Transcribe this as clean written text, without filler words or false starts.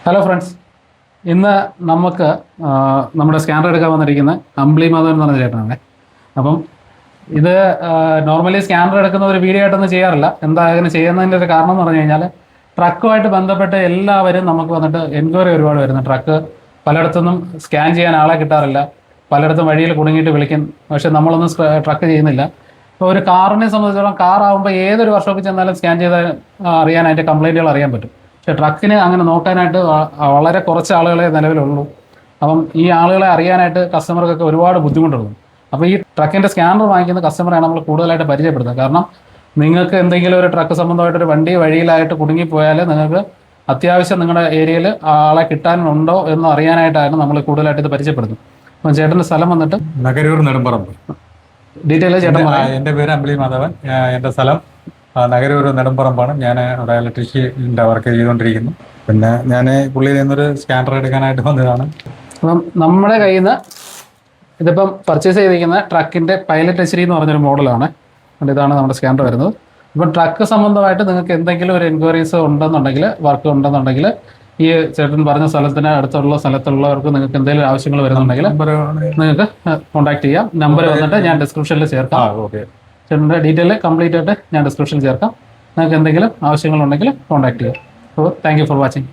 Hello friends, ഇന്ന് നമുക്ക് നമ്മുടെ സ്കാനർ എടുക്കാൻ വന്നിരിക്കുന്ന അമ്പിളി മാധവൻ എന്ന് പറഞ്ഞ ചേട്ടനാണ്. അപ്പം ഇത് നോർമലി സ്കാനർ എടുക്കുന്ന ഒരു വീഡിയോ ആയിട്ടൊന്നും ചെയ്യാറില്ല. എന്താ അങ്ങനെ ചെയ്യുന്നതിൻ്റെ ഒരു കാരണം എന്ന് പറഞ്ഞു കഴിഞ്ഞാൽ ട്രക്കുമായിട്ട് ബന്ധപ്പെട്ട് എല്ലാവരും നമുക്ക് വന്നിട്ട് എൻക്വയറി ഒരുപാട് വരുന്നു. ട്രക്ക് പലയിടത്തുനിന്നും സ്കാൻ ചെയ്യാൻ ആളെ കിട്ടാറില്ല, പലയിടത്തും വഴിയിൽ കുടുങ്ങിയിട്ട് വിളിക്കും, പക്ഷെ നമ്മളൊന്നും ട്രക്ക് ചെയ്യുന്നില്ല. ഇപ്പോൾ ഒരു കാറിനെ സംബന്ധിച്ചിടത്തോളം കാറാകുമ്പോൾ ഏതൊരു വർക്ക്ഷോപ്പിൽ ചെന്നാലും സ്കാൻ ചെയ്താൽ അറിയാൻ അതിൻ്റെ കംപ്ലയിൻറ്റുകൾ അറിയാൻ പറ്റും. പക്ഷെ ട്രക്കിന് അങ്ങനെ നോക്കാനായിട്ട് വളരെ കുറച്ച് ആളുകളെ നിലവിലുള്ളൂ. അപ്പം ഈ ആളുകളെ അറിയാനായിട്ട് കസ്റ്റമർക്കൊക്കെ ഒരുപാട് ബുദ്ധിമുട്ടുള്ളൂ. അപ്പോൾ ഈ ട്രക്കിൻ്റെ സ്കാനർ വാങ്ങിക്കുന്ന കസ്റ്റമറെ നമ്മൾ കൂടുതലായിട്ട് പരിചയപ്പെടുത്തുക. കാരണം നിങ്ങൾക്ക് എന്തെങ്കിലും ഒരു ട്രക്ക് സംബന്ധമായിട്ടൊരു വണ്ടി വഴിയിലായിട്ട് കുടുങ്ങിപ്പോയാൽ നിങ്ങൾക്ക് അത്യാവശ്യം നിങ്ങളുടെ ഏരിയയിൽ ആളെ കിട്ടാനുണ്ടോ എന്ന് അറിയാനായിട്ടാണ് നമ്മൾ കൂടുതലായിട്ട് ഇത് പരിചയപ്പെടുന്നത്. അപ്പം ചേട്ടൻ്റെ സ്ഥലം വന്നിട്ട് നഗരൂർ നെടുമ്പറമ്പ്. ഡീറ്റെയിൽ ചേട്ടൻ എൻ്റെ പേര് അമ്പിളി മാധവൻ. എൻ്റെ സ്ഥലം നഗരൂർ നെടുമ്പറമ്പാണ്. ഞാൻ അവിടെ ഇലക്ട്രീഷ്യൻ്റെ വർക്ക് ചെയ്തുകൊണ്ടിരിക്കുന്നു. പിന്നെ ഞാൻ പുള്ളിയിൽ നിന്നൊരു സ്കാനർ എടുക്കാനായിട്ട് വന്നതാണ്. അപ്പം നമ്മുടെ കയ്യിൽ നിന്ന് ഇതിപ്പം പർച്ചേസ് ചെയ്തിരിക്കുന്ന ട്രക്കിൻ്റെ പൈലറ്റ് എച്ച് ഡി എന്ന് പറഞ്ഞൊരു മോഡലാണ്. ഇതാണ് നമ്മുടെ സ്കാനർ വരുന്നത്. ഇപ്പം ട്രക്ക് സംബന്ധമായിട്ട് നിങ്ങൾക്ക് എന്തെങ്കിലും ഒരു എൻക്വയറീസ് ഉണ്ടെന്നുണ്ടെങ്കിൽ, വർക്ക് ഉണ്ടെന്നുണ്ടെങ്കിൽ, ഈ ചേട്ടൻ പറഞ്ഞ സ്ഥലത്തിന് സ്ഥലത്തുള്ളവർക്ക് നിങ്ങൾക്ക് എന്തെങ്കിലും ആവശ്യങ്ങൾ വരുന്നുണ്ടെങ്കിൽ നിങ്ങൾക്ക് കോൺടാക്ട് ചെയ്യാം. നമ്പർ വന്നിട്ട് ഞാൻ ഡിസ്ക്രിപ്ഷനിൽ ചേർക്കാം. ചേട്ടൻ്റെ ഡീറ്റെയിൽ കംപ്ലീറ്റ് ആയിട്ട് ഞാൻ ഡിസ്ക്രിപ്ഷനിൽ ചേർക്കാം. നിങ്ങൾക്ക് എന്തെങ്കിലും ആവശ്യങ്ങളുണ്ടെങ്കിൽ കോൺടാക്ട് ചെയ്യാം. അപ്പോൾ താങ്ക് യു ഫോർ വാച്ചിങ്.